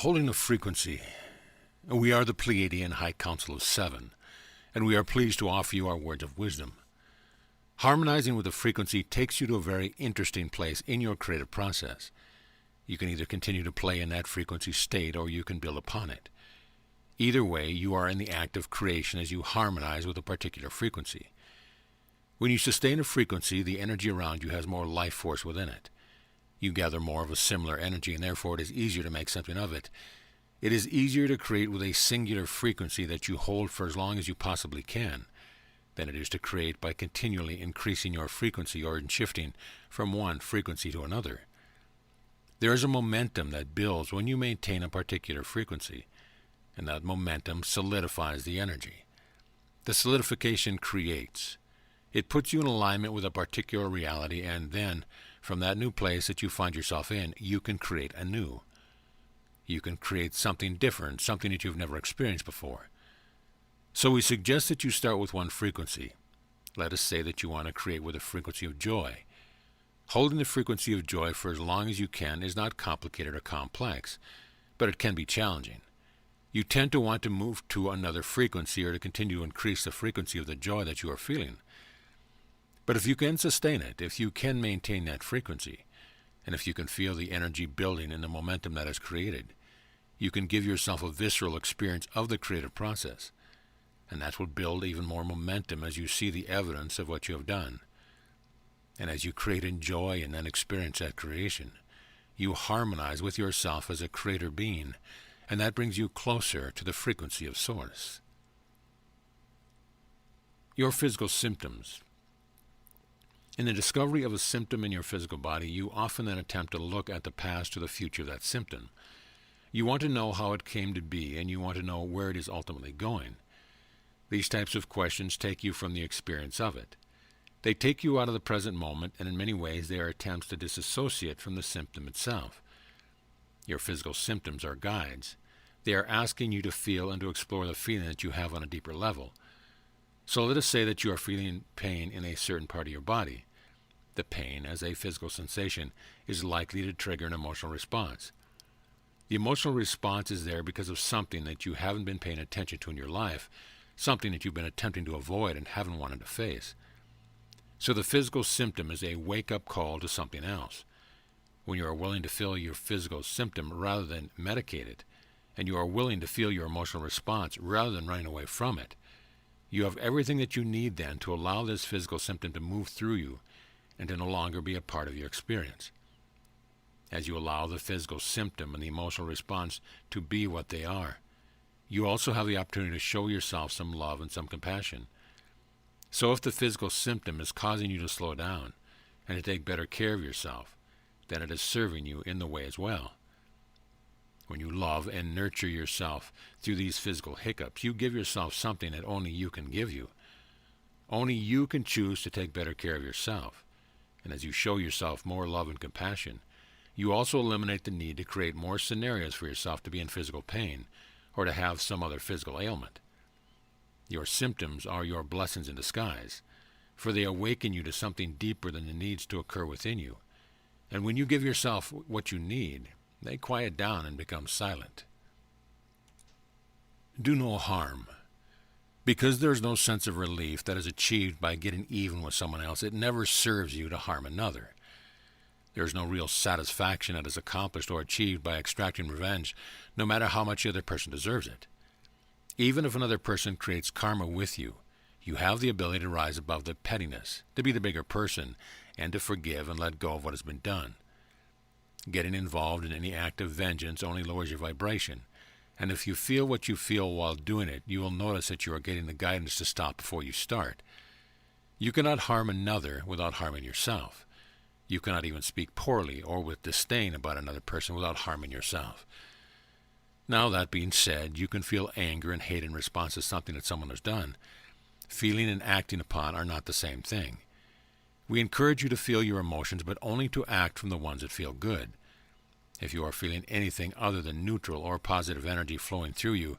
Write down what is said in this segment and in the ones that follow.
Holding a frequency. We are the Pleiadean Council of 7, and we are pleased to offer you our words of wisdom. Harmonizing with the frequency takes you to a very interesting place in your creative process. You can either continue to play in that frequency state or you can build upon it. Either way, you are in the act of creation as you harmonize with a particular frequency. When you sustain a frequency, the energy around you has more life force within it. You gather more of a similar energy, and therefore it is easier to make something of it. It is easier to create with a singular frequency that you hold for as long as you possibly can than it is to create by continually increasing your frequency or in shifting from one frequency to another. There is a momentum that builds when you maintain a particular frequency, and that momentum solidifies the energy. The solidification creates. It puts you in alignment with a particular reality, and then, from that new place that you find yourself in, you can create anew. You can create something different, something that you've never experienced before. So we suggest that you start with one frequency. Let us say that you want to create with a frequency of joy. Holding the frequency of joy for as long as you can is not complicated or complex, but it can be challenging. You tend to want to move to another frequency or to continue to increase the frequency of the joy that you are feeling. But if you can sustain it, if you can maintain that frequency, and if you can feel the energy building in the momentum that is created, you can give yourself a visceral experience of the creative process, and that will build even more momentum as you see the evidence of what you have done. And as you create in joy and then experience that creation, you harmonize with yourself as a creator being, and that brings you closer to the frequency of Source. Your physical symptoms. In the discovery of a symptom in your physical body, you often then attempt to look at the past or the future of that symptom. You want to know how it came to be, and you want to know where it is ultimately going. These types of questions take you from the experience of it. They take you out of the present moment, and in many ways they are attempts to disassociate from the symptom itself. Your physical symptoms are guides. They are asking you to feel and to explore the feeling that you have on a deeper level. So let us say that you are feeling pain in a certain part of your body. The pain, as a physical sensation, is likely to trigger an emotional response. The emotional response is there because of something that you haven't been paying attention to in your life, something that you've been attempting to avoid and haven't wanted to face. So the physical symptom is a wake-up call to something else. When you are willing to feel your physical symptom rather than medicate it, and you are willing to feel your emotional response rather than running away from it, you have everything that you need then to allow this physical symptom to move through you and to no longer be a part of your experience. As you allow the physical symptom and the emotional response to be what they are, you also have the opportunity to show yourself some love and some compassion. So if the physical symptom is causing you to slow down and to take better care of yourself, then it is serving you in the way as well. When you love and nurture yourself through these physical hiccups, you give yourself something that only you can give you. Only you can choose to take better care of yourself. And as you show yourself more love and compassion, you also eliminate the need to create more scenarios for yourself to be in physical pain or to have some other physical ailment. Your symptoms are your blessings in disguise, for they awaken you to something deeper than the needs to occur within you. And when you give yourself what you need, they quiet down and become silent. Do no harm. Because there is no sense of relief that is achieved by getting even with someone else, it never serves you to harm another. There is no real satisfaction that is accomplished or achieved by extracting revenge, no matter how much the other person deserves it. Even if another person creates karma with you, you have the ability to rise above the pettiness, to be the bigger person, and to forgive and let go of what has been done. Getting involved in any act of vengeance only lowers your vibration, and if you feel what you feel while doing it, you will notice that you are getting the guidance to stop before you start. You cannot harm another without harming yourself. You cannot even speak poorly or with disdain about another person without harming yourself. Now, that being said, you can feel anger and hate in response to something that someone has done. Feeling and acting upon are not the same thing. We encourage you to feel your emotions, but only to act from the ones that feel good. If you are feeling anything other than neutral or positive energy flowing through you,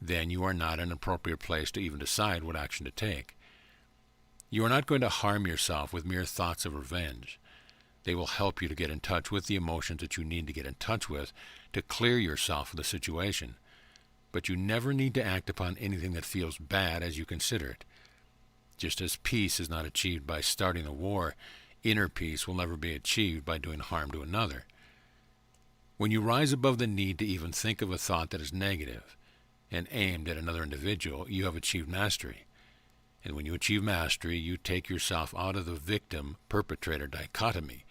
then you are not in an appropriate place to even decide what action to take. You are not going to harm yourself with mere thoughts of revenge. They will help you to get in touch with the emotions that you need to get in touch with to clear yourself of the situation. But you never need to act upon anything that feels bad as you consider it. Just as peace is not achieved by starting a war, inner peace will never be achieved by doing harm to another. When you rise above the need to even think of a thought that is negative and aimed at another individual, you have achieved mastery. And when you achieve mastery, you take yourself out of the victim-perpetrator dichotomy,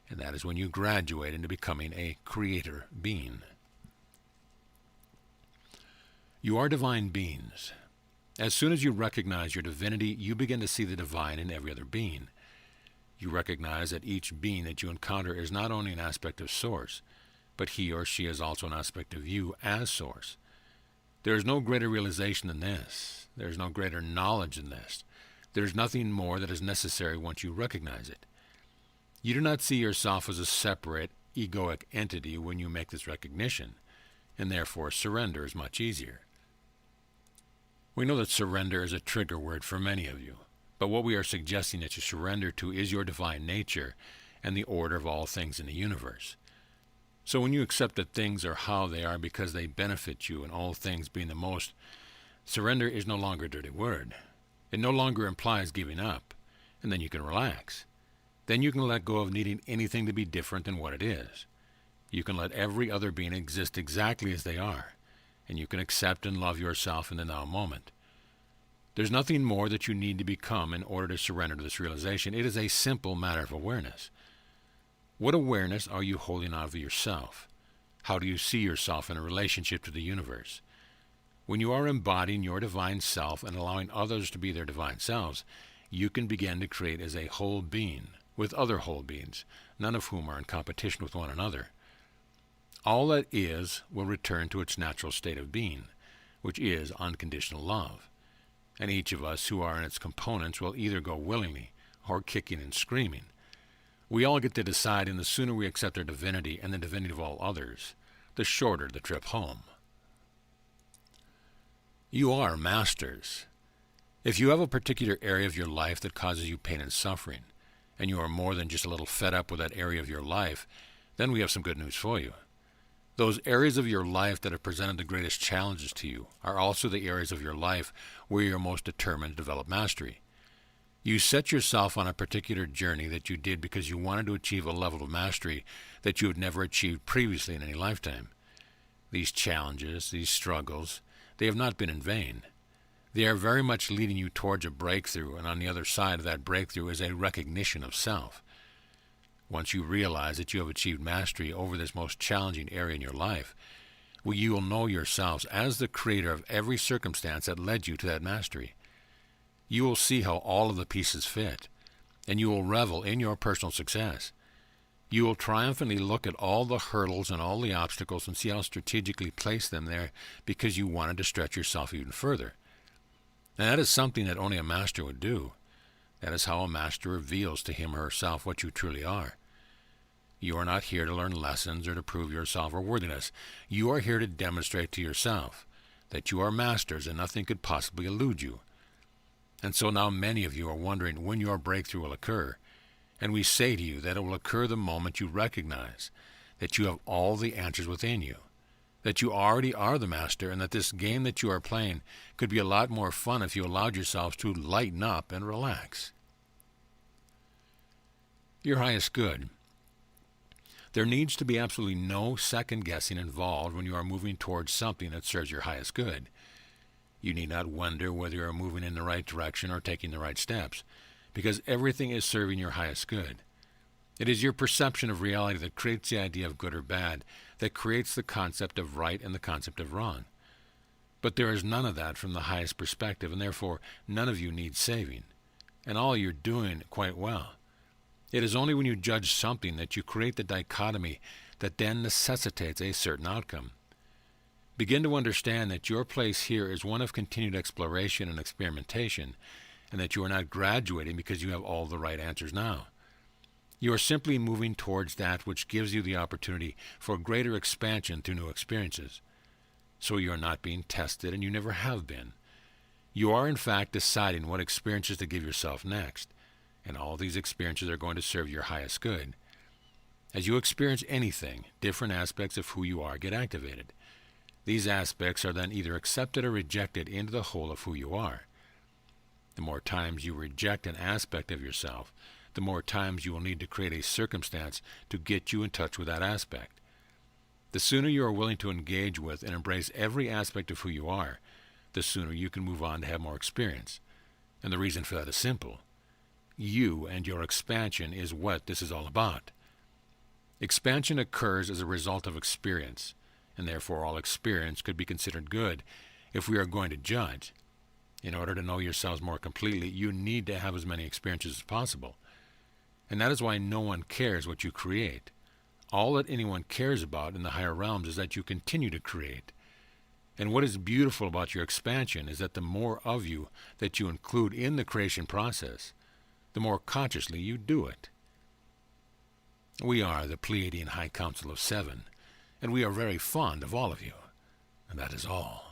and that is when you graduate into becoming a creator being. You are divine beings. As soon as you recognize your divinity, you begin to see the divine in every other being. You recognize that each being that you encounter is not only an aspect of Source, but he or she is also an aspect of you as Source. There is no greater realization than this. There is no greater knowledge than this. There is nothing more that is necessary once you recognize it. You do not see yourself as a separate, egoic entity when you make this recognition, and therefore surrender is much easier. We know that surrender is a trigger word for many of you, but what we are suggesting that you surrender to is your divine nature and the order of all things in the universe. So when you accept that things are how they are because they benefit you and all things being the most, surrender is no longer a dirty word. It no longer implies giving up, and then you can relax. Then you can let go of needing anything to be different than what it is. You can let every other being exist exactly as they are, and you can accept and love yourself in the now moment. There's nothing more that you need to become in order to surrender to this realization. It is a simple matter of awareness. What awareness are you holding out of yourself? How do you see yourself in a relationship to the universe? When you are embodying your divine self and allowing others to be their divine selves, you can begin to create as a whole being with other whole beings, none of whom are in competition with one another. All that is will return to its natural state of being, which is unconditional love. And each of us who are in its components will either go willingly or kicking and screaming. We all get to decide, and the sooner we accept our divinity and the divinity of all others, the shorter the trip home. You are masters. If you have a particular area of your life that causes you pain and suffering, and you are more than just a little fed up with that area of your life, then we have some good news for you. Those areas of your life that have presented the greatest challenges to you are also the areas of your life where you are most determined to develop mastery. You set yourself on a particular journey that you did because you wanted to achieve a level of mastery that you had never achieved previously in any lifetime. These challenges, these struggles, they have not been in vain. They are very much leading you towards a breakthrough, and on the other side of that breakthrough is a recognition of self. Once you realize that you have achieved mastery over this most challenging area in your life, you will know yourselves as the creator of every circumstance that led you to that mastery. You will see how all of the pieces fit, and you will revel in your personal success. You will triumphantly look at all the hurdles and all the obstacles and see how strategically placed them there because you wanted to stretch yourself even further. And that is something that only a master would do. That is how a master reveals to him or herself what you truly are. You are not here to learn lessons or to prove yourself or worthiness. You are here to demonstrate to yourself that you are masters and nothing could possibly elude you. And so now many of you are wondering when your breakthrough will occur. And we say to you that it will occur the moment you recognize that you have all the answers within you, that you already are the master, and that this game that you are playing could be a lot more fun if you allowed yourselves to lighten up and relax. Your highest good. There needs to be absolutely no second-guessing involved when you are moving towards something that serves your highest good. You need not wonder whether you are moving in the right direction or taking the right steps, because everything is serving your highest good. It is your perception of reality that creates the idea of good or bad, that creates the concept of right and the concept of wrong. But there is none of that from the highest perspective, and therefore none of you needs saving. And all you're doing quite well. It is only when you judge something that you create the dichotomy that then necessitates a certain outcome. Begin to understand that your place here is one of continued exploration and experimentation, and that you are not graduating because you have all the right answers now. You are simply moving towards that which gives you the opportunity for greater expansion through new experiences. So you are not being tested, and you never have been. You are in fact deciding what experiences to give yourself next, and all these experiences are going to serve your highest good. As you experience anything, different aspects of who you are get activated. These aspects are then either accepted or rejected into the whole of who you are. The more times you reject an aspect of yourself, the more times you will need to create a circumstance to get you in touch with that aspect. The sooner you are willing to engage with and embrace every aspect of who you are, the sooner you can move on to have more experience. And the reason for that is simple. You and your expansion is what this is all about. Expansion occurs as a result of experience, and therefore all experience could be considered good if we are going to judge. In order to know yourselves more completely, you need to have as many experiences as possible. And that is why no one cares what you create. All that anyone cares about in the higher realms is that you continue to create. And what is beautiful about your expansion is that the more of you that you include in the creation process, the more consciously you do it. We are the Pleiadean High Council of 7, and we are very fond of all of you, and that is all.